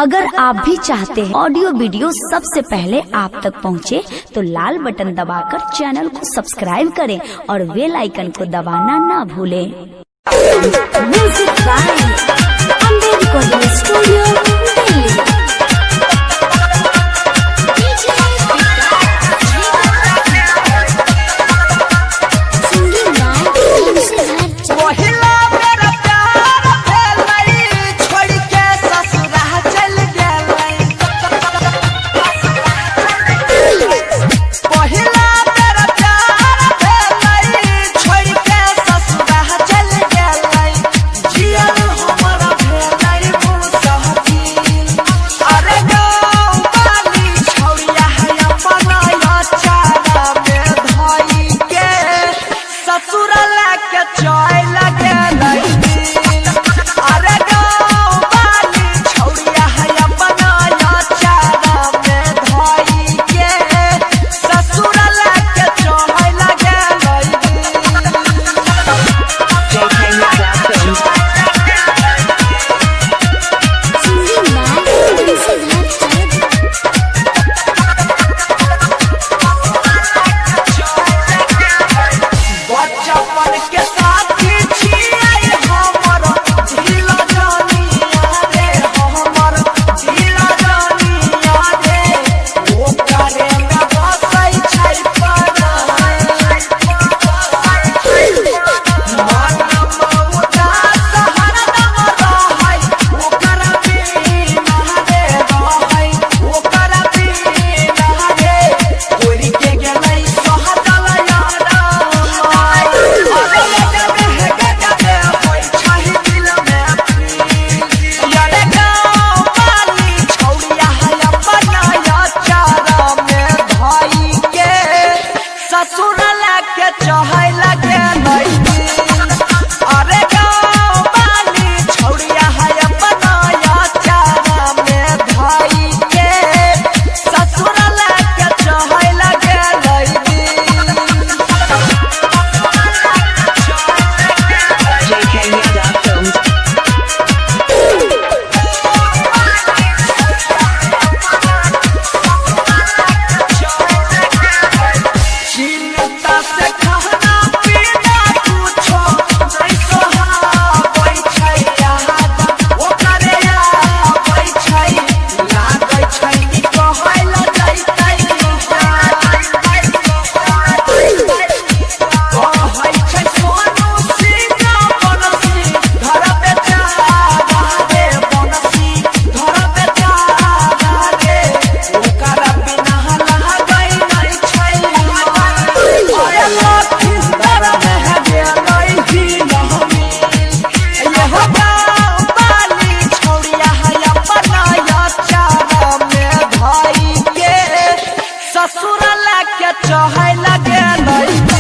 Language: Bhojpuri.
अगर आप भी चाहते हैं ऑडियो वीडियो सबसे पहले आप तक पहुंचे, तो लाल बटन दबाकर चैनल को सब्सक्राइब करें और बेल आइकन को दबाना ना भूलें। Music by Ambe recording studio Delhi. ससुराला के चढ़े लगे ससुराला के चढ़े लगे